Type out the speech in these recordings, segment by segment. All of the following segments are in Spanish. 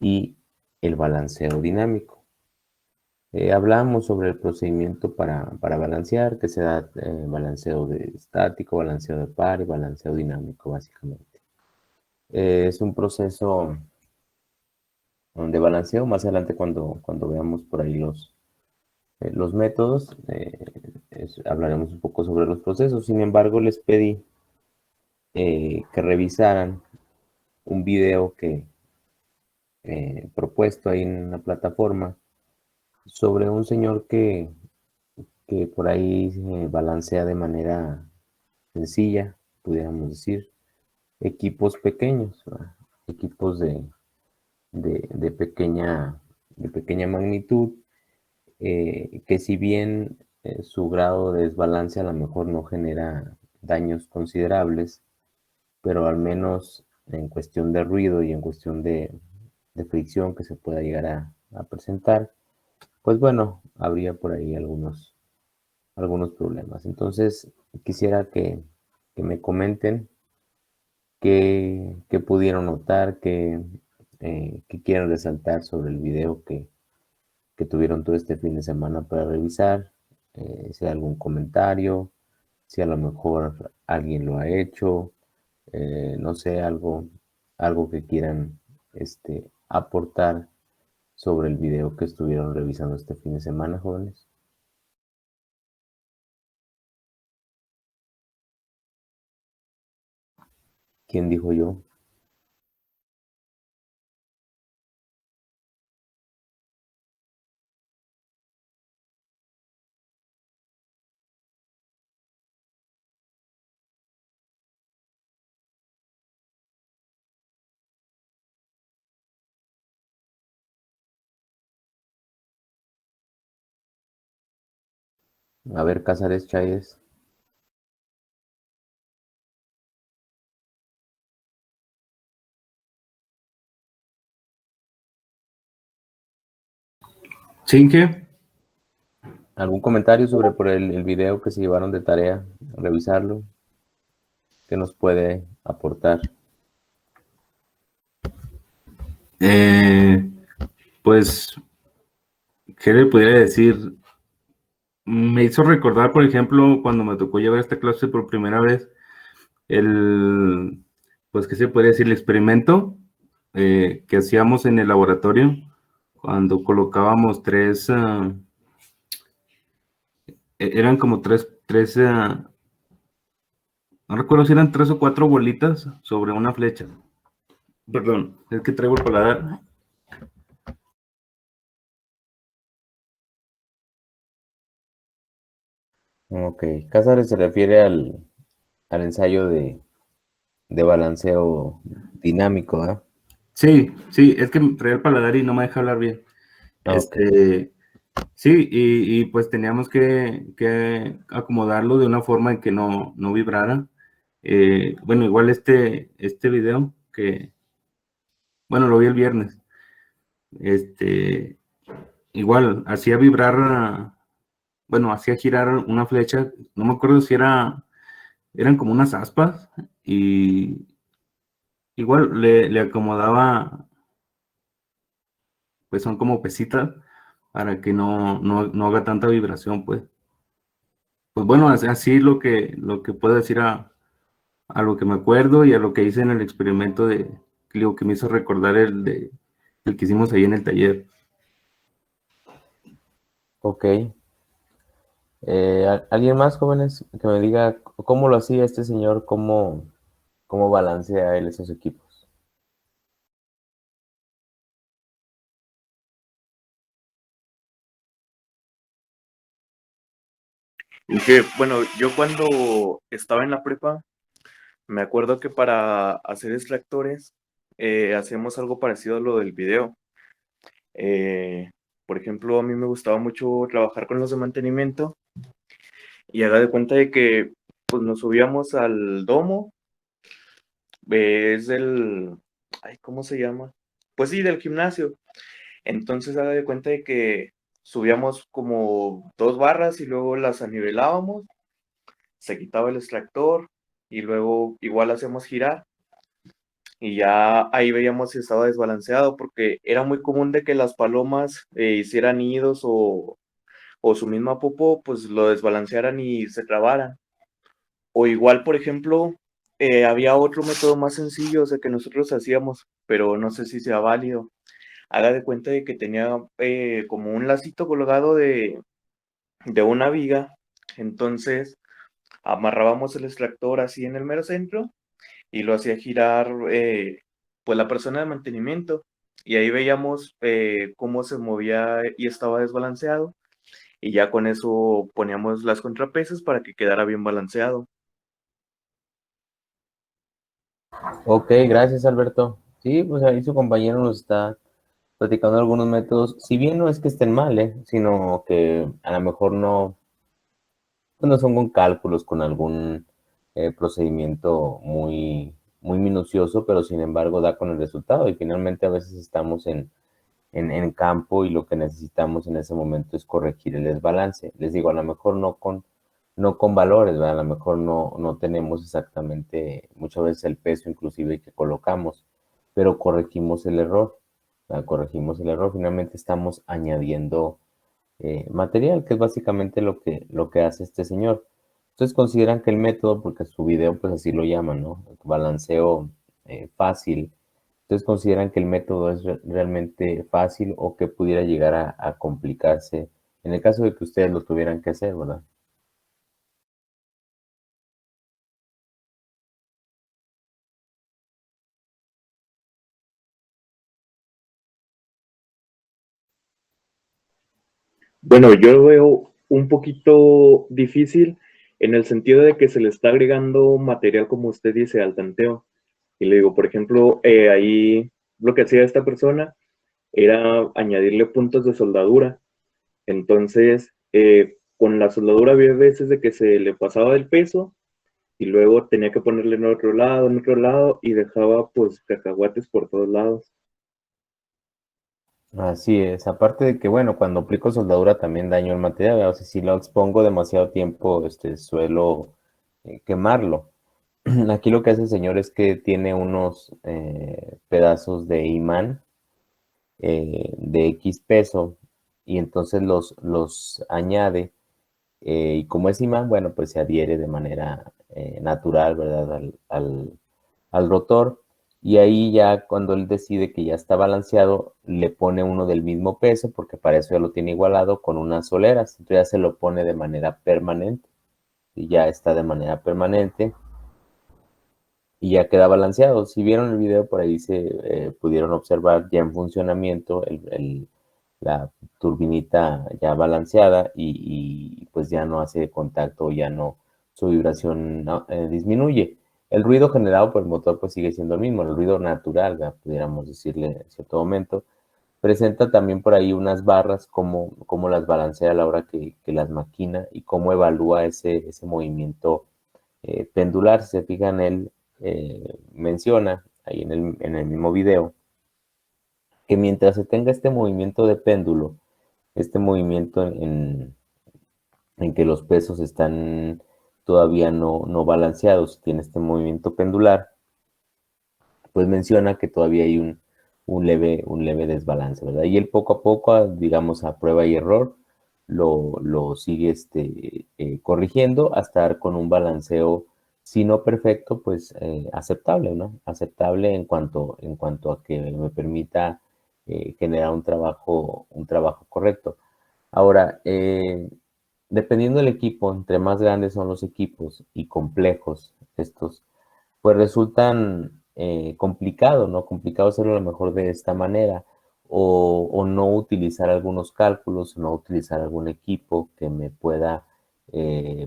y el balanceo dinámico. Hablamos sobre el procedimiento para balancear, que se da balanceo de estático, balanceo de par y balanceo dinámico, básicamente. Es un proceso de balanceo. Más adelante, cuando veamos por ahí los métodos, hablaremos un poco sobre los procesos. Sin embargo, les pedí que revisaran un video que propuesto ahí en una plataforma sobre un señor que por ahí balancea de manera sencilla, pudiéramos decir, equipos pequeños, ¿verdad? Equipos de pequeña magnitud, que si bien su grado de desbalance a lo mejor no genera daños considerables, pero al menos en cuestión de ruido y en cuestión de fricción que se pueda llegar a presentar, pues bueno, habría por ahí algunos problemas. Entonces, quisiera que me comenten qué pudieron notar, qué quieren resaltar sobre el video que tuvieron todo este fin de semana para revisar, si hay algún comentario, si a lo mejor alguien lo ha hecho, no sé, algo que quieran aportar sobre el video que estuvieron revisando este fin de semana, jóvenes. ¿Quién dijo yo? A ver, Cázares Chávez. ¿Sí que? ¿Algún comentario sobre por el video que se llevaron de tarea, revisarlo? ¿Qué nos puede aportar? Eh, pues, ¿qué le podría decir? Me hizo recordar, por ejemplo, cuando me tocó llevar esta clase por primera vez, pues, ¿qué se podría decir? El experimento que hacíamos en el laboratorio, cuando colocábamos eran como no recuerdo si eran 3 o 4 bolitas sobre una flecha. Perdón, es que traigo el paladar. Ok, Cázares se refiere al ensayo de balanceo dinámico, ¿ah? Sí, sí, es que me traía el paladar y no me deja hablar bien. Ok, Sí, y pues teníamos que acomodarlo de una forma en que no vibrara. Bueno, igual este video bueno, lo vi el viernes, este, igual hacía vibrar, bueno, hacía girar una flecha, no me acuerdo si eran como unas aspas, y igual le acomodaba, pues son como pesitas, para que no haga tanta vibración, pues. Pues bueno, así lo que puedo decir a lo que me acuerdo y a lo que hice en el experimento digo, que me hizo recordar el que hicimos ahí en el taller. ok. ¿Alguien más, jóvenes, que me diga cómo lo hacía este señor, cómo balancea él esos equipos? Y que, bueno, yo cuando estaba en la prepa, me acuerdo que para hacer extractores hacemos algo parecido a lo del video. Eh, por ejemplo, a mí me gustaba mucho trabajar con los de mantenimiento y haga de cuenta de que pues nos subíamos al domo, es del, ay, ¿cómo se llama? Pues sí, del gimnasio. Entonces haga de cuenta de que subíamos como 2 barras y luego las anivelábamos, se quitaba el extractor y luego igual hacemos girar y ya ahí veíamos si estaba desbalanceado, porque era muy común de que las palomas hicieran nidos o su misma popó, pues lo desbalancearan y se trabaran. O igual, por ejemplo, había otro método más sencillo, o sea, que nosotros hacíamos, pero no sé si sea válido. Haga de cuenta de que tenía como un lacito colgado de una viga, entonces amarrábamos el extractor así en el mero centro y lo hacía girar pues la persona de mantenimiento y ahí veíamos cómo se movía y estaba desbalanceado y ya con eso poníamos las contrapesos para que quedara bien balanceado. Ok, gracias Alberto. Sí, pues ahí su compañero nos está platicando algunos métodos, si bien no es que estén mal, sino que a lo mejor no, pues no son con cálculos, con algún procedimiento muy minucioso, pero sin embargo da con el resultado y finalmente a veces estamos en campo y lo que necesitamos en ese momento es corregir el desbalance. Les digo, a lo mejor no con valores, ¿verdad? A lo mejor no tenemos exactamente muchas veces el peso inclusive que colocamos, pero corregimos el error, ¿verdad? Corregimos el error, finalmente estamos añadiendo material, que es básicamente lo que hace este señor. Entonces consideran que el método, porque su video pues así lo llaman, ¿no? Balanceo fácil. Entonces consideran que el método es realmente fácil o que pudiera llegar a complicarse en el caso de que ustedes lo tuvieran que hacer, ¿verdad? Bueno, yo lo veo un poquito difícil en el sentido de que se le está agregando material, como usted dice, al tanteo. Y le digo, por ejemplo, ahí lo que hacía esta persona era añadirle puntos de soldadura. Entonces, con la soldadura había veces de que se le pasaba del peso y luego tenía que ponerle en otro lado y dejaba pues cacahuates por todos lados. Así es, aparte de que, bueno, cuando aplico soldadura también daño el material, o sea, si lo expongo demasiado tiempo, suelo quemarlo. Aquí lo que hace el señor es que tiene unos pedazos de imán de X peso y entonces los añade y como es imán, bueno, pues se adhiere de manera natural, ¿verdad? Al rotor y ahí ya cuando él decide que ya está balanceado, le pone uno del mismo peso porque para eso ya lo tiene igualado con unas soleras, entonces ya se lo pone de manera permanente y ya está de manera permanente y ya queda balanceado. Si vieron el video, por ahí se pudieron observar ya en funcionamiento la turbinita ya balanceada y, pues ya no hace contacto, ya no, su vibración disminuye. El ruido generado por el motor pues sigue siendo el mismo, el ruido natural, ¿verdad? Pudiéramos decirle en cierto momento. Presenta también por ahí unas barras, cómo las balancea a la hora que las maquina y cómo evalúa ese movimiento pendular. Si se fijan, él menciona ahí en el mismo video que mientras se tenga este movimiento de péndulo, este movimiento en que los pesos están todavía no balanceados, tiene este movimiento pendular, pues menciona que todavía hay un leve desbalance, ¿verdad? Y él poco a poco, digamos, a prueba y error, lo sigue corrigiendo hasta dar con un balanceo, si no perfecto, pues aceptable, ¿no? Aceptable en cuanto a que me permita generar un trabajo correcto. Ahora, dependiendo del equipo, entre más grandes son los equipos y complejos estos, pues resultan complicados, ¿no? Complicado hacerlo a lo mejor de esta manera o no utilizar algunos cálculos, no utilizar algún equipo que me pueda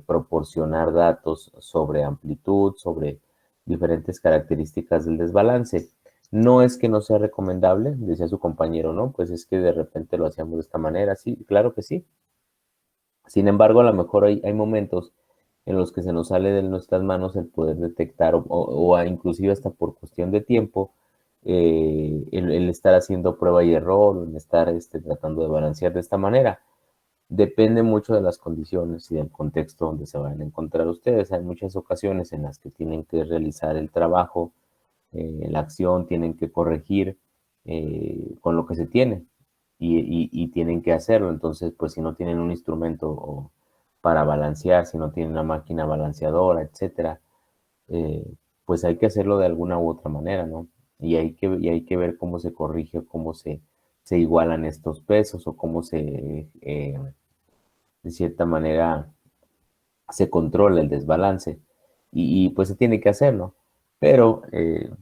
proporcionar datos sobre amplitud, sobre diferentes características del desbalance. No es que no sea recomendable, decía su compañero, ¿no? Pues es que de repente lo hacíamos de esta manera, sí, claro que sí. Sin embargo, a lo mejor hay momentos en los que se nos sale de nuestras manos el poder detectar inclusive hasta por cuestión de tiempo, el estar haciendo prueba y error, el estar tratando de balancear de esta manera. Depende mucho de las condiciones y del contexto donde se van a encontrar ustedes. Hay muchas ocasiones en las que tienen que realizar el trabajo la acción, tienen que corregir con lo que se tiene y tienen que hacerlo. Entonces, pues si no tienen un instrumento para balancear, si no tienen una máquina balanceadora, etcétera, pues hay que hacerlo de alguna u otra manera, ¿no? Y hay que ver cómo se corrige, cómo se igualan estos pesos o cómo de cierta manera, se controla el desbalance. Pues se tiene que hacer, ¿no? Pero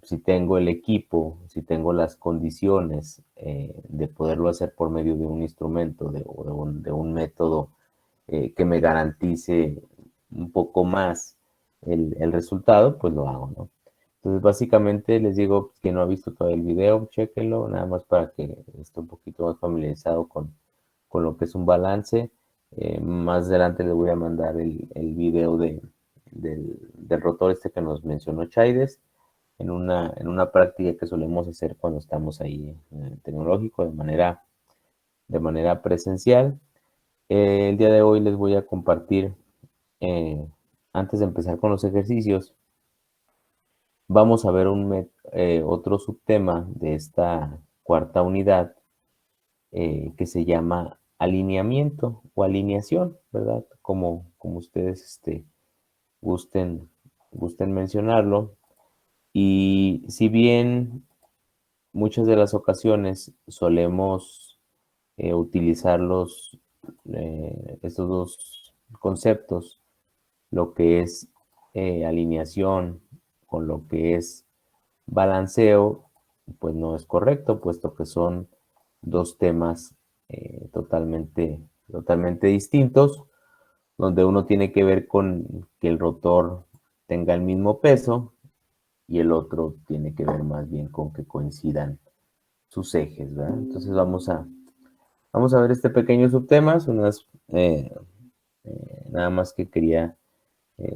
si tengo el equipo, si tengo las condiciones de poderlo hacer por medio de un instrumento, de un método que me garantice un poco más el resultado, pues lo hago, ¿no? Entonces, básicamente les digo, quien no ha visto todo el video, chéquenlo, nada más para que esté un poquito más familiarizado con lo que es un balance. Más adelante les voy a mandar el video del rotor este que nos mencionó Chaides, en una práctica que solemos hacer cuando estamos ahí en el tecnológico de manera presencial. El día de hoy les voy a compartir, antes de empezar con los ejercicios, vamos a ver otro subtema de esta cuarta unidad que se llama alineamiento o alineación, ¿verdad? Como ustedes gusten mencionarlo. Y si bien muchas de las ocasiones solemos utilizar estos dos conceptos, lo que es alineación con lo que es balanceo, pues no es correcto, puesto que son dos temas totalmente distintos, donde uno tiene que ver con que el rotor tenga el mismo peso y el otro tiene que ver más bien con que coincidan sus ejes, ¿verdad? Entonces vamos a ver este pequeño subtema, nada más que quería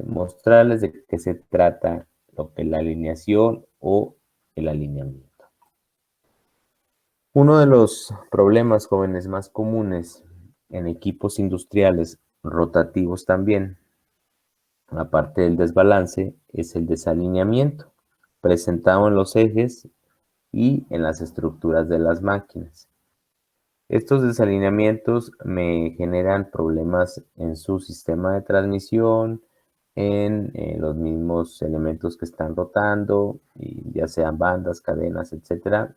mostrarles de qué se trata lo que es la alineación o el alineamiento. Uno de los problemas jóvenes más comunes en equipos industriales rotativos también, aparte del desbalance, es el desalineamiento, presentado en los ejes y en las estructuras de las máquinas. Estos desalineamientos me generan problemas en su sistema de transmisión, en los mismos elementos que están rotando, y ya sean bandas, cadenas, etcétera,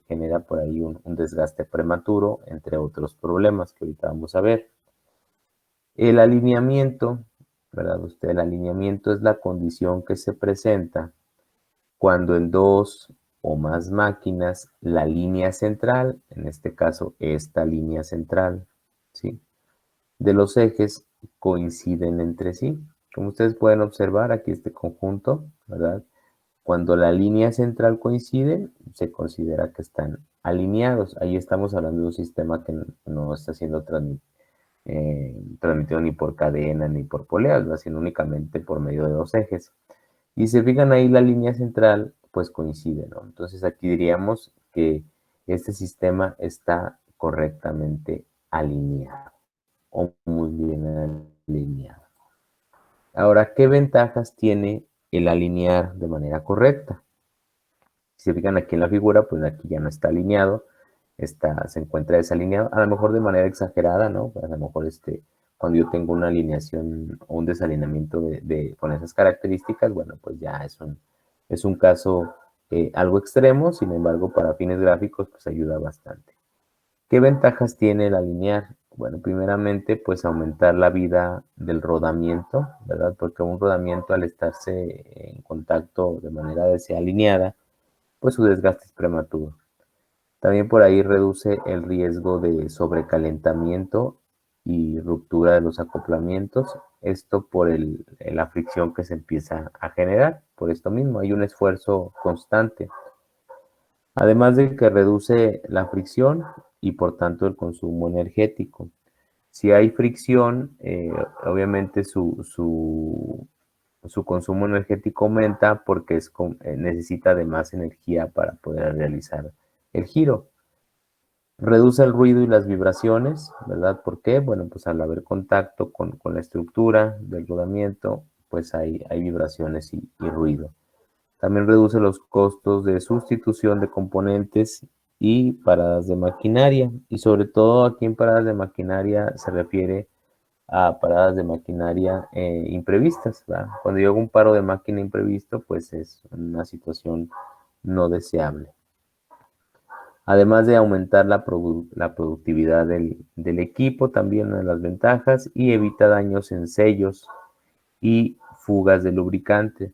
genera por ahí un desgaste prematuro, entre otros problemas que ahorita vamos a ver. El alineamiento, ¿verdad? El alineamiento es la condición que se presenta cuando en dos o más máquinas la línea central, en este caso esta línea central, ¿sí?, de los ejes coinciden entre sí. Como ustedes pueden observar aquí este conjunto, ¿verdad? Cuando la línea central coincide, se considera que están alineados. Ahí estamos hablando de un sistema que no está siendo transmitido ni por cadena ni por poleas, sino únicamente por medio de dos ejes. Y se fijan ahí, la línea central pues coincide, ¿no? Entonces aquí diríamos que este sistema está correctamente alineado o muy bien alineado. Ahora, ¿qué ventajas tiene el alinear de manera correcta? Si se fijan aquí en la figura, pues aquí ya no está alineado, se encuentra desalineado, a lo mejor de manera exagerada, ¿no? A lo mejor cuando yo tengo una alineación o un desalineamiento con esas características, bueno, pues ya es un caso algo extremo, sin embargo, para fines gráficos, pues ayuda bastante. ¿Qué ventajas tiene el alinear? Bueno, primeramente, pues aumentar la vida del rodamiento, ¿verdad? Porque un rodamiento, al estarse en contacto de manera desalineada, pues su desgaste es prematuro. También por ahí reduce el riesgo de sobrecalentamiento y ruptura de los acoplamientos. Esto por la fricción que se empieza a generar. Por esto mismo, hay un esfuerzo constante. Además de que reduce la fricción y por tanto el consumo energético. Si hay fricción, obviamente su consumo energético aumenta porque necesita de más energía para poder realizar el giro. Reduce el ruido y las vibraciones, ¿verdad? ¿Por qué? Bueno, pues al haber contacto con la estructura del rodamiento, pues hay vibraciones y ruido. También reduce los costos de sustitución de componentes y paradas de maquinaria. Y sobre todo aquí en paradas de maquinaria se refiere a paradas de maquinaria imprevistas, ¿verdad? Cuando llega un paro de máquina imprevisto, pues es una situación no deseable. Además de aumentar la productividad del equipo, también una de las ventajas, y evita daños en sellos y fugas de lubricante.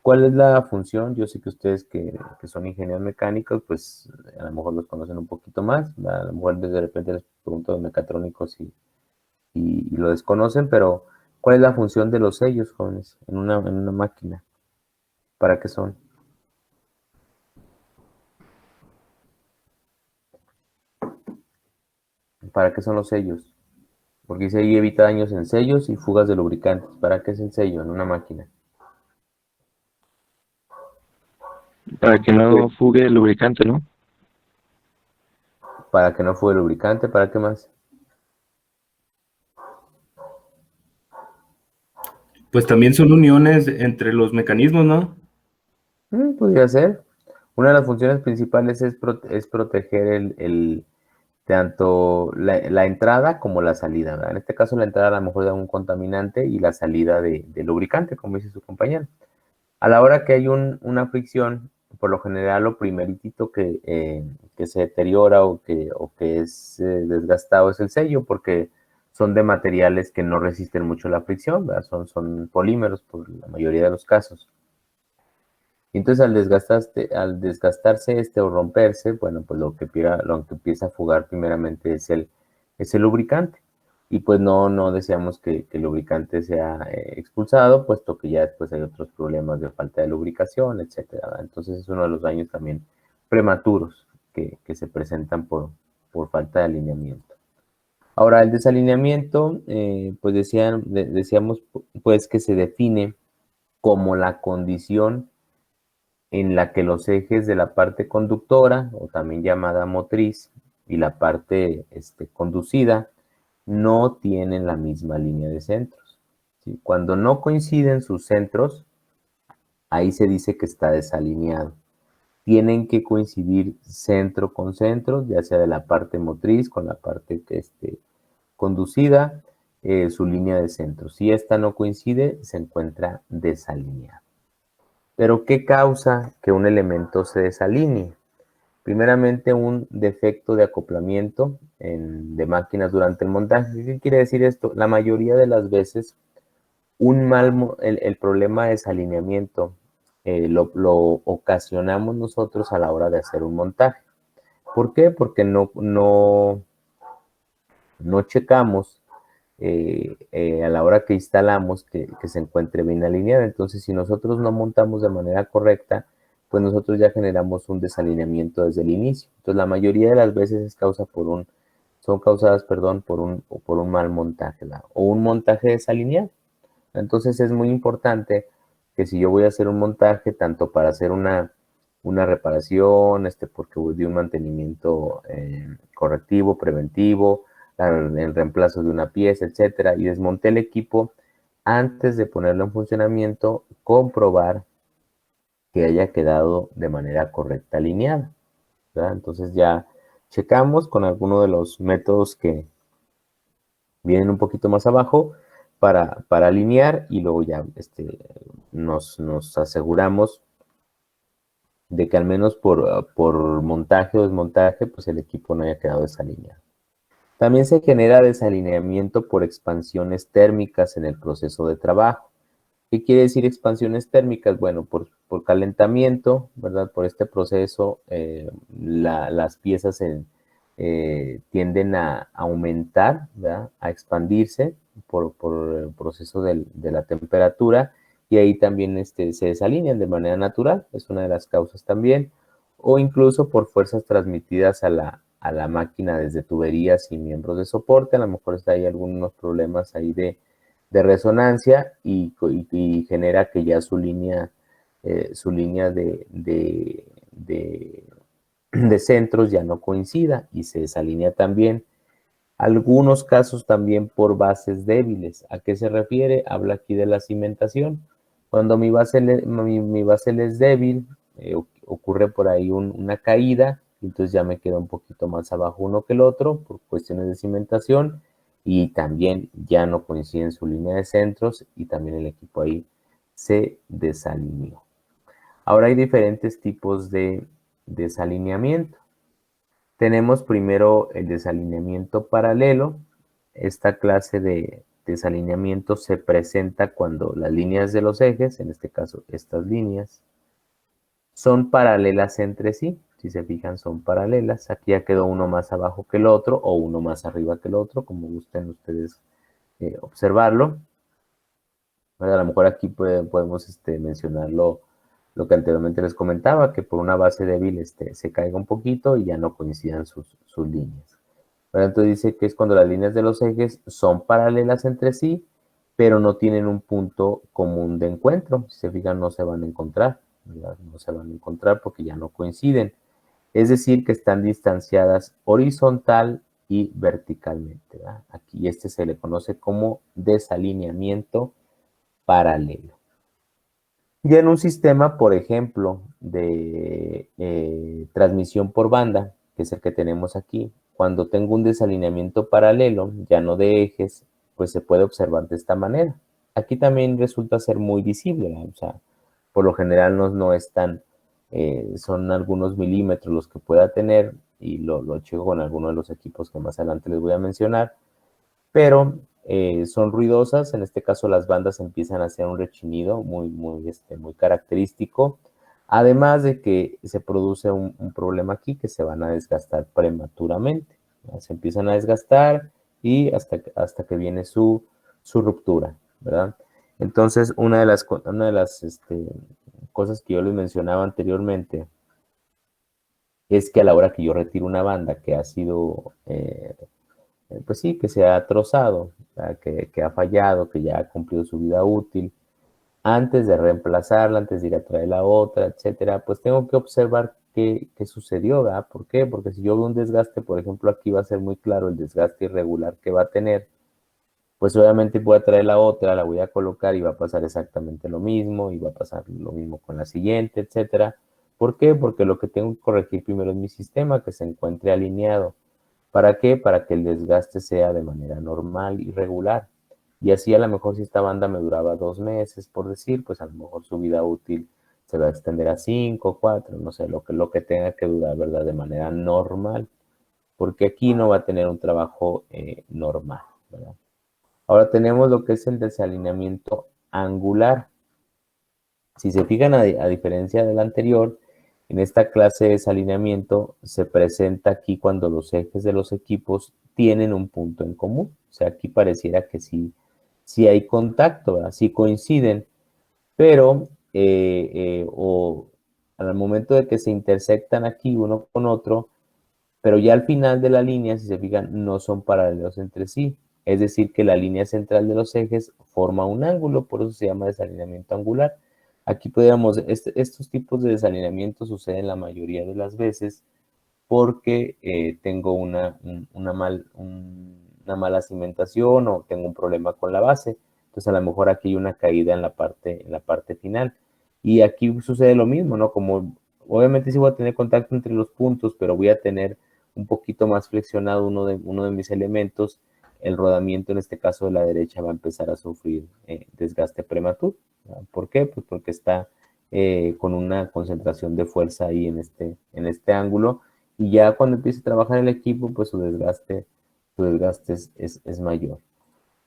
¿Cuál es la función? Yo sé que ustedes que son ingenieros mecánicos, pues a lo mejor los conocen un poquito más, ¿verdad? A lo mejor de repente les pregunto de mecatrónicos y lo desconocen, pero ¿cuál es la función de los sellos, jóvenes, en una máquina? ¿Para qué son? ¿Para qué son los sellos? Porque dice ahí evita daños en sellos y fugas de lubricantes. ¿Para qué es el sello en una máquina? Para que no fugue el lubricante, ¿no? Para que no fugue el lubricante. ¿Para qué más? Pues también son uniones entre los mecanismos, ¿no? Podría ser. Una de las funciones principales es proteger tanto la entrada como la salida, ¿verdad? En este caso la entrada a lo mejor de un contaminante y la salida de lubricante, como dice su compañero. A la hora que hay una fricción, por lo general lo primeritito que se deteriora o que es desgastado es el sello, porque son de materiales que no resisten mucho la fricción, ¿verdad? Son polímeros por la mayoría de los casos. Y entonces al desgastarse o romperse, bueno, pues lo que empieza a fugar primeramente es el lubricante. Y pues no deseamos que el lubricante sea expulsado, puesto que ya después hay otros problemas de falta de lubricación, etcétera, ¿verdad? Entonces es uno de los daños también prematuros que se presentan por falta de alineamiento. Ahora, el desalineamiento, pues decíamos pues que se define como la condición en la que los ejes de la parte conductora, o también llamada motriz, y la parte conducida, no tienen la misma línea de centros, ¿sí? Cuando no coinciden sus centros, ahí se dice que está desalineado. Tienen que coincidir centro con centro, ya sea de la parte motriz con la parte conducida, su línea de centro. Si esta no coincide, se encuentra desalineado. Pero ¿qué causa que un elemento se desalinee? Primeramente, un defecto de acoplamiento de máquinas durante el montaje. ¿Qué quiere decir esto? La mayoría de las veces, el problema de desalineamiento lo ocasionamos nosotros a la hora de hacer un montaje. ¿Por qué? Porque no checamos a la hora que instalamos que se encuentre bien alineada. Entonces, si nosotros no montamos de manera correcta, pues nosotros ya generamos un desalineamiento desde el inicio. Entonces, la mayoría de las veces son causadas, perdón, por un mal montaje, ¿verdad? O un montaje desalineado. Entonces, es muy importante que si yo voy a hacer un montaje, tanto para hacer una reparación, porque voy de un mantenimiento correctivo, preventivo, el reemplazo de una pieza, etcétera, y desmonté el equipo, antes de ponerlo en funcionamiento, comprobar que haya quedado de manera correcta alineada, ¿verdad? Entonces ya checamos con alguno de los métodos que vienen un poquito más abajo para alinear, y luego ya nos aseguramos de que al menos por montaje o desmontaje, pues el equipo no haya quedado desalineado. También se genera desalineamiento por expansiones térmicas en el proceso de trabajo. ¿Qué quiere decir expansiones térmicas? Bueno, por calentamiento, ¿verdad? Por este proceso, las piezas tienden a aumentar, ¿verdad? A expandirse por el proceso de la temperatura, y ahí también se desalinean de manera natural, es una de las causas también, o incluso por fuerzas transmitidas a la máquina desde tuberías y miembros de soporte. A lo mejor hay algunos problemas ahí de resonancia y genera que ya su línea de centros ya no coincida y se desalinea también. Algunos casos también por bases débiles. ¿A qué se refiere? Habla aquí de la cimentación. Cuando mi base, mi base es débil, ocurre por ahí una caída, entonces ya me queda un poquito más abajo uno que el otro por cuestiones de cimentación y también ya no coinciden su línea de centros y también el equipo ahí se desalineó. Ahora hay diferentes tipos de desalineamiento. Tenemos primero el desalineamiento paralelo. Esta clase de desalineamiento se presenta cuando las líneas de los ejes, en este caso estas líneas, son paralelas entre sí. Si se fijan, son paralelas. Aquí ya quedó uno más abajo que el otro o uno más arriba que el otro, como gusten ustedes observarlo. Bueno, a lo mejor aquí podemos mencionar lo que anteriormente les comentaba, que por una base débil se caiga un poquito y ya no coincidan sus líneas. Pero entonces dice que es cuando las líneas de los ejes son paralelas entre sí, pero no tienen un punto común de encuentro. Si se fijan, no se van a encontrar, ¿verdad? No se van a encontrar porque ya no coinciden. Es decir, que están distanciadas horizontal y verticalmente, ¿verdad? Aquí se le conoce como desalineamiento paralelo. Ya en un sistema, por ejemplo, de transmisión por banda, que es el que tenemos aquí, cuando tengo un desalineamiento paralelo, ya no de ejes, pues se puede observar de esta manera. Aquí también resulta ser muy visible, ¿no? O sea, por lo general no es tan, son algunos milímetros los que pueda tener, y lo checo con alguno de los equipos que más adelante les voy a mencionar, pero son ruidosas. En este caso las bandas empiezan a hacer un rechinido muy característico, además de que se produce un problema aquí, que se van a desgastar prematuramente, ¿no? Se empiezan a desgastar y hasta que viene su ruptura, ¿verdad? Entonces, una de las cosas que yo les mencionaba anteriormente es que a la hora que yo retiro una banda que ha sido pues sí, que se ha trozado, que ha fallado, que ya ha cumplido su vida útil, antes de reemplazarla, antes de ir a traer la otra, etcétera, pues tengo que observar qué sucedió, ¿verdad? ¿Por qué? Porque si yo veo un desgaste, por ejemplo, aquí va a ser muy claro el desgaste irregular que va a tener, pues obviamente voy a traer la otra, la voy a colocar y va a pasar exactamente lo mismo, y va a pasar lo mismo con la siguiente, etcétera. ¿Por qué? Porque lo que tengo que corregir primero es mi sistema, que se encuentre alineado. ¿Para qué? Para que el desgaste sea de manera normal y regular. Y así a lo mejor si esta banda me duraba 2 meses, por decir, pues a lo mejor su vida útil se va a extender a 5, 4, no sé, lo que tenga que durar, ¿verdad? De manera normal, porque aquí no va a tener un trabajo normal, ¿verdad? Ahora tenemos lo que es el desalineamiento angular. Si se fijan, a diferencia del anterior, en esta clase de desalineamiento se presenta aquí cuando los ejes de los equipos tienen un punto en común. O sea, aquí pareciera que sí hay contacto, ¿verdad? Sí coinciden, pero o al momento de que se intersectan aquí uno con otro, pero ya al final de la línea, si se fijan, no son paralelos entre sí. Es decir, que la línea central de los ejes forma un ángulo, por eso se llama desalineamiento angular. Aquí podríamos, estos tipos de desalineamiento suceden la mayoría de las veces porque tengo una mala cimentación o tengo un problema con la base. Entonces a lo mejor aquí hay una caída en la parte final. Y aquí sucede lo mismo, ¿no? Como obviamente sí voy a tener contacto entre los puntos, pero voy a tener un poquito más flexionado uno de mis elementos. El rodamiento, en este caso de la derecha, va a empezar a sufrir desgaste prematuro, ¿no? ¿Por qué? Pues porque está con una concentración de fuerza ahí en este ángulo, y ya cuando empiece a trabajar el equipo, pues su desgaste es mayor.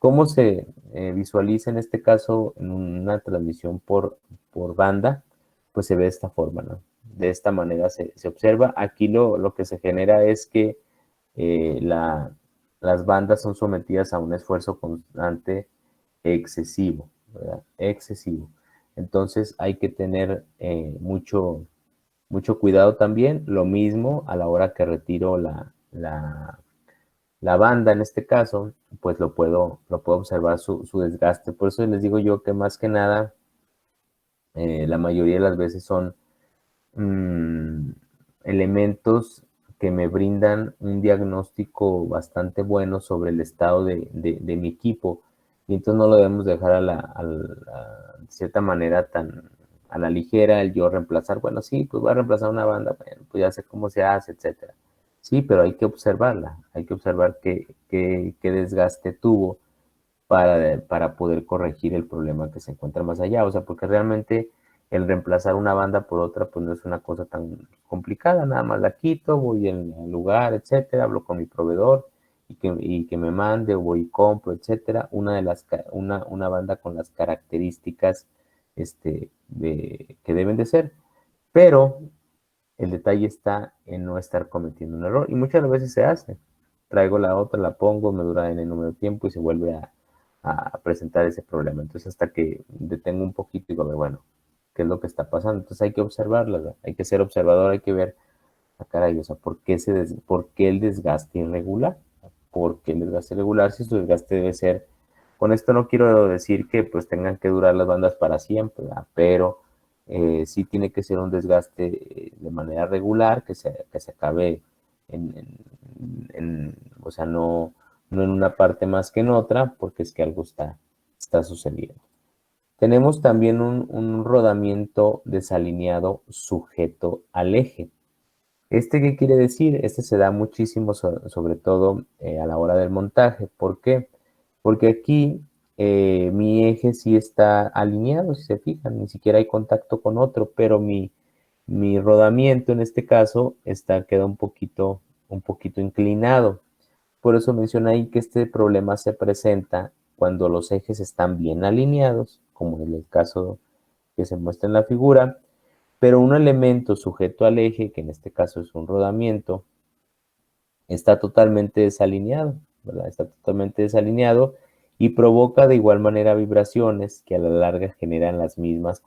¿Cómo se visualiza en este caso en una transmisión por banda? Pues se ve de esta forma, ¿no? De esta manera se observa. Aquí lo que se genera es que eh, la, las bandas son sometidas a un esfuerzo constante excesivo, ¿verdad? Excesivo. Entonces hay que tener mucho cuidado también. Lo mismo a la hora que retiro la banda, en este caso, pues lo puedo observar su desgaste. Por eso les digo yo que más que nada, la mayoría de las veces son mmm, elementos que me brindan un diagnóstico bastante bueno sobre el estado de mi equipo. y entonces no lo debemos dejar de cierta manera tan a la ligera el yo reemplazar. Bueno, sí, pues voy a reemplazar una banda, bueno, pues ya sé cómo se hace, etcétera. Sí, pero hay que observarla, hay que observar qué desgaste tuvo para poder corregir el problema que se encuentra más allá. O sea, porque realmente el reemplazar una banda por otra, pues no es una cosa tan complicada, nada más la quito, voy al lugar, etcétera, hablo con mi proveedor y que me mande, o voy y compro, etcétera, una banda con las características que deben de ser. Pero el detalle está en no estar cometiendo un error, y muchas veces se hace. Traigo la otra, la pongo, me dura en el número de tiempo y se vuelve a presentar ese problema. Entonces, hasta que detengo un poquito y digo, a ver, bueno, ¿qué es lo que está pasando? Entonces hay que observarla, ¿verdad? Hay que ser observador, hay que ver, caray, o sea, ¿por qué el desgaste irregular? ¿Por qué el desgaste irregular? Si su desgaste debe ser, con esto no quiero decir que pues tengan que durar las bandas para siempre, ¿verdad? Pero sí tiene que ser un desgaste de manera regular, que se acabe o sea, no en una parte más que en otra, porque es que algo está sucediendo. Tenemos también un rodamiento desalineado sujeto al eje. ¿Qué quiere decir? Este se da muchísimo, sobre todo a la hora del montaje. ¿Por qué? Porque aquí mi eje sí está alineado, si se fijan, ni siquiera hay contacto con otro, pero mi rodamiento en este caso queda un poquito inclinado. Por eso menciona ahí que este problema se presenta cuando los ejes están bien alineados, como en el caso que se muestra en la figura, pero un elemento sujeto al eje, que en este caso es un rodamiento, está totalmente desalineado, ¿verdad? Está totalmente desalineado y provoca de igual manera vibraciones que a la larga generan las mismas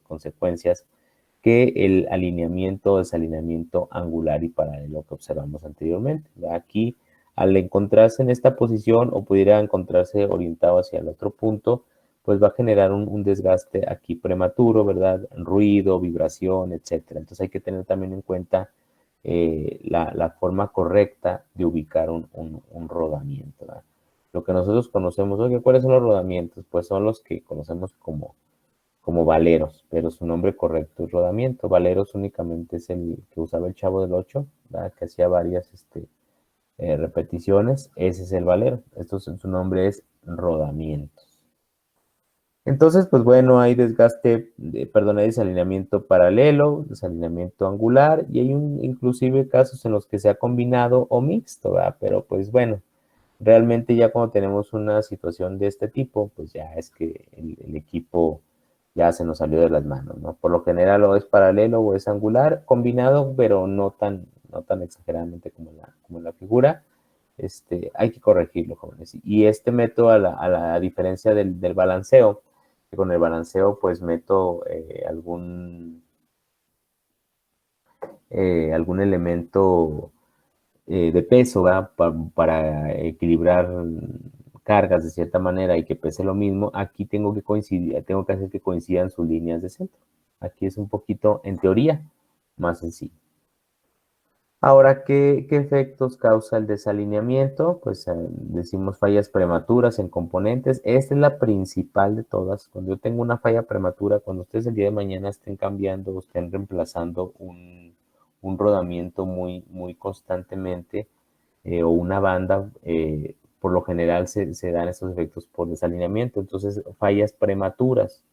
consecuencias que el alineamiento o desalineamiento angular y paralelo que observamos anteriormente. Aquí, al encontrarse en esta posición o pudiera encontrarse orientado hacia el otro punto, pues va a generar un desgaste aquí prematuro, ¿verdad? Ruido, vibración, etcétera. Entonces hay que tener también en cuenta la forma correcta de ubicar un rodamiento, ¿verdad? Lo que nosotros conocemos, oye, ¿cuáles son los rodamientos? Pues son los que conocemos como valeros, pero su nombre correcto es rodamiento. Valeros únicamente es el que usaba el Chavo del 8, ¿verdad? Que hacía varias repeticiones. Ese es el valero. Su nombre es rodamientos. Entonces, pues bueno, hay hay desalineamiento paralelo, desalineamiento angular, y hay inclusive casos en los que se ha combinado o mixto, ¿verdad? Pero pues bueno, realmente ya cuando tenemos una situación de este tipo, pues ya es que el equipo ya se nos salió de las manos, ¿no? Por lo general o es paralelo o es angular, combinado, pero no tan exageradamente como en la figura. Hay que corregirlo, jóvenes. Y este método, a la diferencia del balanceo, que con el balanceo pues meto algún elemento de peso, ¿verdad? Para equilibrar cargas de cierta manera y que pese lo mismo, aquí tengo que hacer que coincidan sus líneas de centro. Aquí es un poquito, en teoría, más sencillo. Ahora, ¿qué efectos causa el desalineamiento? Pues decimos fallas prematuras en componentes. Esta es la principal de todas. Cuando yo tengo una falla prematura, cuando ustedes el día de mañana estén cambiando o estén reemplazando un rodamiento muy, muy constantemente o una banda, por lo general se dan estos efectos por desalineamiento. Entonces, fallas prematuras.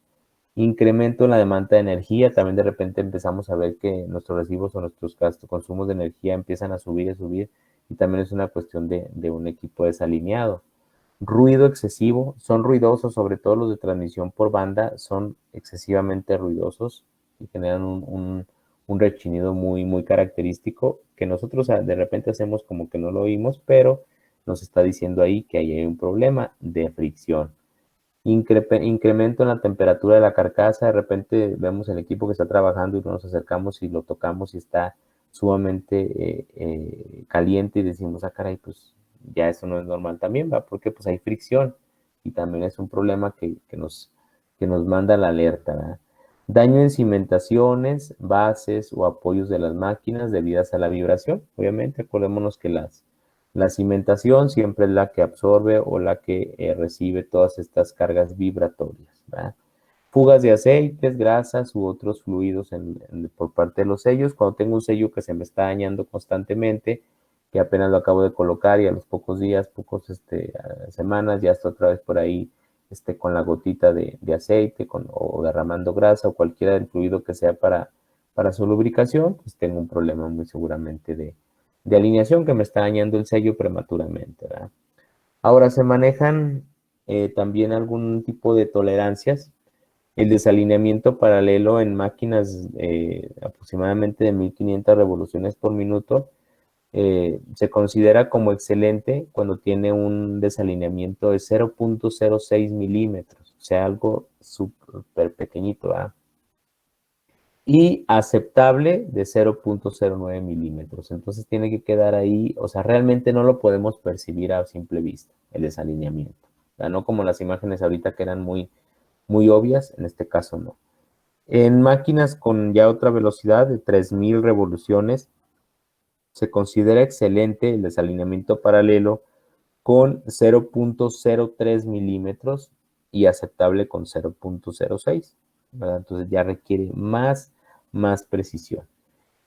Incremento en la demanda de energía, también de repente empezamos a ver que nuestros recibos o nuestros consumos de energía empiezan a subir, y también es una cuestión de un equipo desalineado. Ruido excesivo, son ruidosos, sobre todo los de transmisión por banda, son excesivamente ruidosos y generan un rechinido muy, muy característico que nosotros de repente hacemos como que no lo oímos, pero nos está diciendo ahí que ahí hay un problema de fricción. Incremento en la temperatura de la carcasa, de repente vemos el equipo que está trabajando y nos acercamos y lo tocamos y está sumamente caliente y decimos, caray, pues ya eso no es normal también, ¿va? Porque pues hay fricción y también es un problema que nos manda la alerta, ¿verdad? Daño en cimentaciones, bases o apoyos de las máquinas debidas a la vibración. Obviamente, acordémonos que La cimentación siempre es la que absorbe o la que recibe todas estas cargas vibratorias, ¿verdad? Fugas de aceites, grasas u otros fluidos por parte de los sellos. Cuando tengo un sello que se me está dañando constantemente, que apenas lo acabo de colocar y a los pocos días, semanas, ya está otra vez por ahí con la gotita de aceite o derramando grasa o cualquiera del fluido que sea para su lubricación, pues tengo un problema muy seguramente de alineación que me está dañando el sello prematuramente, ¿verdad? Ahora se manejan también algún tipo de tolerancias. El desalineamiento paralelo en máquinas aproximadamente de 1500 revoluciones por minuto se considera como excelente cuando tiene un desalineamiento de 0.06 milímetros, o sea, algo súper pequeñito, ¿verdad? Y aceptable de 0.09 milímetros. Entonces tiene que quedar ahí, o sea, realmente no lo podemos percibir a simple vista, el desalineamiento. O sea, no como las imágenes ahorita que eran muy, muy obvias, en este caso no. En máquinas con ya otra velocidad de 3000 revoluciones, se considera excelente el desalineamiento paralelo con 0.03 milímetros y aceptable con 0.06, ¿verdad? Entonces ya requiere más precisión.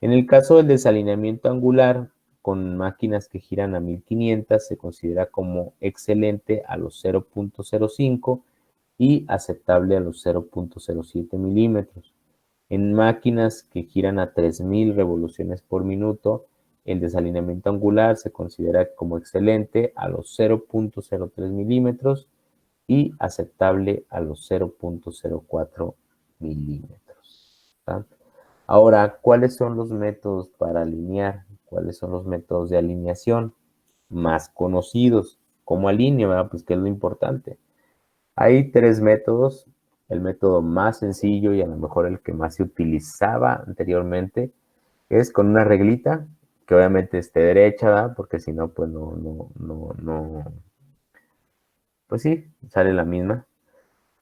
En el caso del desalineamiento angular con máquinas que giran a 1500 se considera como excelente a los 0.05 y aceptable a los 0.07 milímetros. En máquinas que giran a 3000 revoluciones por minuto, el desalineamiento angular se considera como excelente a los 0.03 milímetros y aceptable a los 0.04 milímetros. ¿Tá? Ahora, ¿cuáles son los métodos para alinear? ¿Cuáles son los métodos de alineación más conocidos? ¿Cómo alineo? ¿Verdad? Pues, ¿qué es lo importante? Hay 3 métodos. El método más sencillo y a lo mejor el que más se utilizaba anteriormente es con una reglita que obviamente esté derecha, ¿verdad? Porque si no, pues no, pues sí, sale la misma.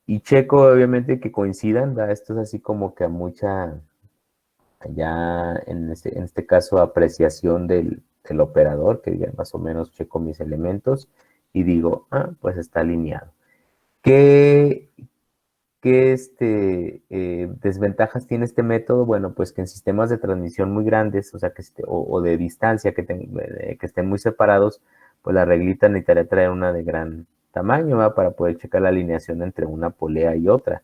Y checo obviamente que coincidan, ¿verdad? Esto es así como que a mucha, ya en este caso, apreciación del operador, que diga más o menos checo mis elementos y digo, pues está alineado. ¿Qué desventajas tiene este método? Bueno, pues que en sistemas de transmisión muy grandes, o sea, o de distancia, que estén muy separados, pues la reglita necesitaría traer una de gran tamaño, ¿verdad? Para poder checar la alineación entre una polea y otra.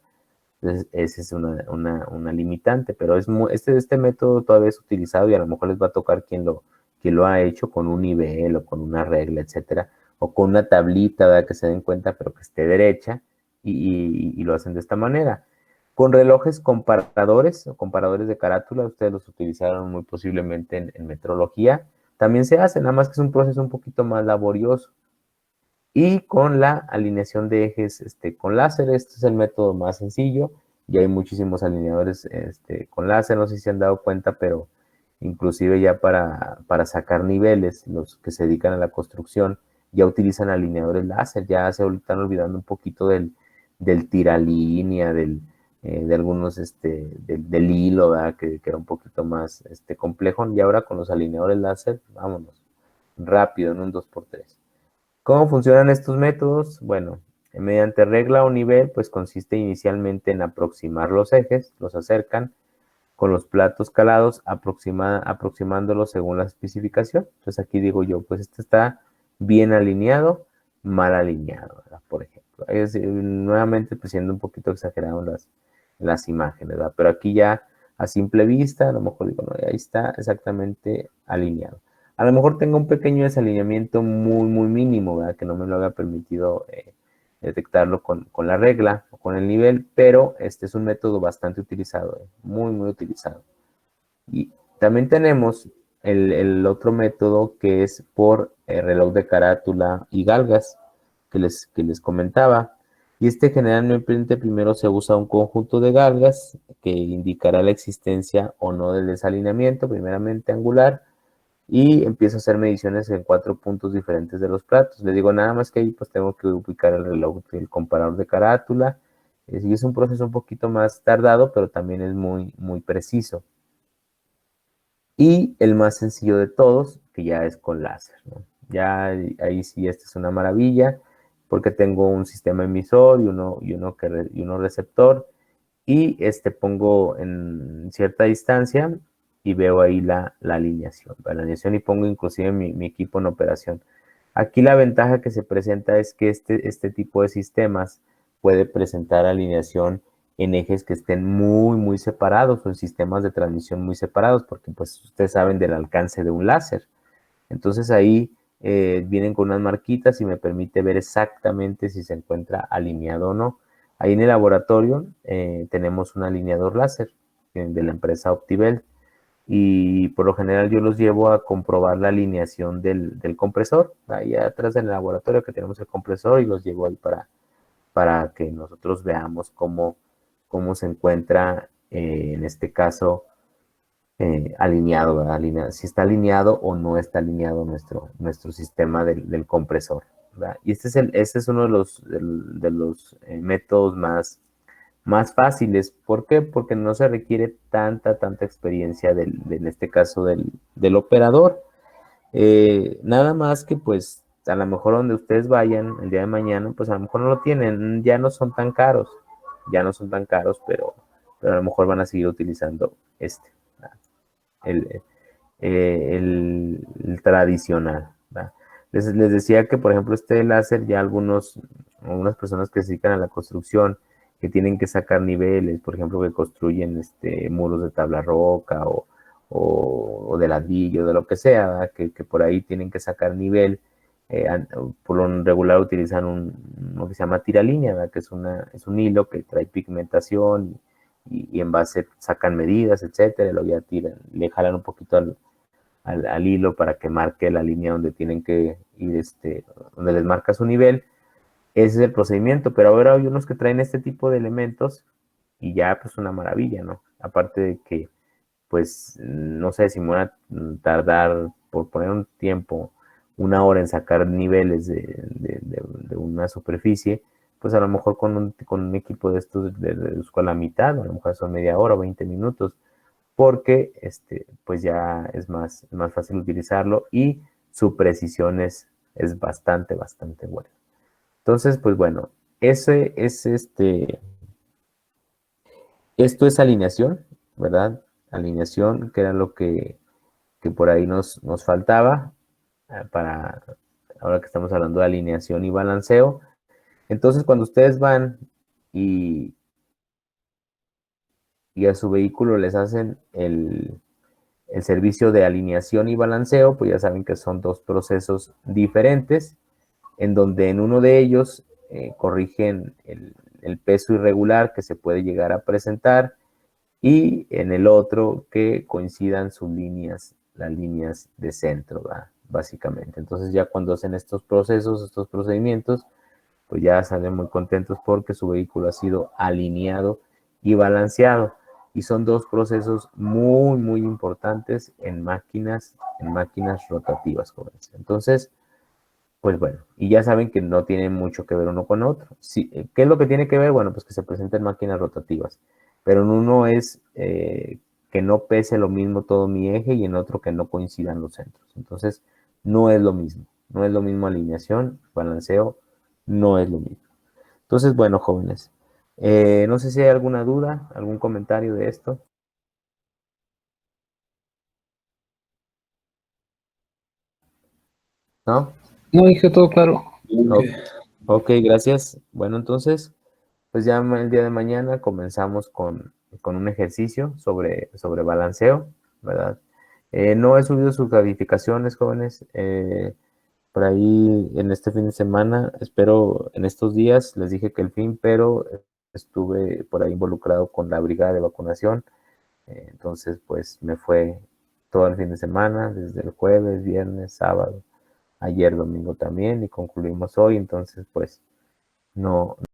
Entonces, esa es una limitante, pero este método todavía es utilizado y a lo mejor les va a tocar quien lo ha hecho con un nivel o con una regla, etcétera, o con una tablita, ¿verdad? Que se den cuenta, pero que esté derecha y lo hacen de esta manera. Con relojes comparadores o comparadores de carátula, ustedes los utilizaron muy posiblemente en metrología. También se hace, nada más que es un proceso un poquito más laborioso. Y con la alineación de ejes con láser, este es el método más sencillo. Y hay muchísimos alineadores con láser, no sé si se han dado cuenta, pero inclusive ya para sacar niveles, los que se dedican a la construcción, ya utilizan alineadores láser, ya se están olvidando un poquito del tiralínea, de algunos, del hilo, ¿verdad? Que era un poquito más complejo, y ahora con los alineadores láser, vámonos, rápido, en un 2x3. ¿Cómo funcionan estos métodos? Bueno, mediante regla o nivel, pues consiste inicialmente en aproximar los ejes, los acercan con los platos calados, aproximándolos según la especificación. Entonces aquí digo yo, pues este está bien alineado, mal alineado, ¿verdad? Por ejemplo. Nuevamente, pues siendo un poquito exagerado las imágenes, ¿verdad? Pero aquí ya a simple vista, a lo mejor digo, no, ahí está exactamente alineado. A lo mejor tengo un pequeño desalineamiento muy, muy mínimo, ¿verdad? Que no me lo había permitido detectarlo con la regla o con el nivel, pero este es un método bastante utilizado, muy, muy utilizado. Y también tenemos el otro método que es por reloj de carátula y galgas, que les comentaba. Y generalmente primero se usa un conjunto de galgas que indicará la existencia o no del desalineamiento, primeramente angular, y empiezo a hacer mediciones en 4 puntos diferentes de los platos. Le digo nada más que ahí pues tengo que ubicar el reloj del comparador de carátula. Y es un proceso un poquito más tardado, pero también es muy, muy preciso. Y el más sencillo de todos, que ya es con láser, ¿no? Ya ahí sí, esta es una maravilla, porque tengo un sistema emisor y uno receptor, y pongo en cierta distancia y veo ahí la alineación, y pongo inclusive mi equipo en operación. Aquí la ventaja que se presenta es que este tipo de sistemas puede presentar alineación en ejes que estén muy separados, o en sistemas de transmisión muy separados, porque pues ustedes saben del alcance de un láser. Entonces ahí vienen con unas marquitas y me permite ver exactamente si se encuentra alineado o no. Ahí en el laboratorio tenemos un alineador láser de la empresa Optivel, y por lo general yo los llevo a comprobar la alineación del compresor. Ahí atrás del laboratorio que tenemos el compresor, y los llevo ahí para que nosotros veamos cómo se encuentra, en este caso, alineado, ¿verdad? Si está alineado o no está alineado nuestro sistema del compresor, ¿verdad? Y este es uno de los métodos más fáciles. ¿Por qué? Porque no se requiere tanta experiencia en este caso del operador. Nada más que pues a lo mejor donde ustedes vayan el día de mañana, pues a lo mejor no lo tienen, ya no son tan caros, pero a lo mejor van a seguir utilizando ¿verdad? el, el tradicional, ¿verdad? Les decía que, por ejemplo, este láser, ya algunas personas que se dedican a la construcción, que tienen que sacar niveles, por ejemplo, que construyen muros de tabla roca o de ladrillo, de lo que sea, que por ahí tienen que sacar nivel. Por lo regular utilizan lo que se llama tiralínea, ¿verdad? Que es un hilo que trae pigmentación, y en base sacan medidas, etcétera, y luego ya tiran, le jalan un poquito al hilo para que marque la línea donde tienen que ir, donde les marca su nivel. Ese es el procedimiento, pero ahora hay unos que traen este tipo de elementos y ya pues una maravilla, ¿no? Aparte de que, pues, no sé si me voy a tardar, por poner un tiempo, 1 hora en sacar niveles de una superficie, pues a lo mejor con un equipo de estos reduzco a la mitad, a lo mejor son media hora o 20 minutos, porque pues ya es más fácil utilizarlo, y su precisión es bastante buena. Entonces, pues bueno, ese es esto es alineación, ¿verdad? Alineación, que era lo que por ahí nos faltaba, para ahora que estamos hablando de alineación y balanceo. Entonces, cuando ustedes van y a su vehículo les hacen el servicio de alineación y balanceo, pues ya saben que son dos procesos diferentes, en donde en uno de ellos corrigen el peso irregular que se puede llegar a presentar, y en el otro que coincidan las líneas de centro, ¿verdad? Básicamente. Entonces ya cuando hacen estos procedimientos, pues ya salen muy contentos porque su vehículo ha sido alineado y balanceado. Y son dos procesos muy importantes en máquinas rotativas, jóvenes. Entonces, pues bueno, y ya saben que no tienen mucho que ver uno con otro. Sí, ¿qué es lo que tiene que ver? Bueno, pues que se presenten máquinas rotativas, pero en uno es que no pese lo mismo todo mi eje, y en otro que no coincidan los centros. Entonces, no es lo mismo alineación, balanceo, no es lo mismo. Entonces, bueno, jóvenes, no sé si hay alguna duda, algún comentario de esto. ¿No? No, dije todo claro. No. Ok, gracias. Bueno, entonces, pues ya el día de mañana comenzamos con un ejercicio sobre balanceo, ¿verdad? No he subido sus calificaciones, jóvenes. Por ahí en este fin de semana, espero en estos días, les dije que el fin, pero estuve por ahí involucrado con la brigada de vacunación. Entonces, pues me fue todo el fin de semana, desde el jueves, viernes, sábado, ayer domingo también, y concluimos hoy. Entonces, pues no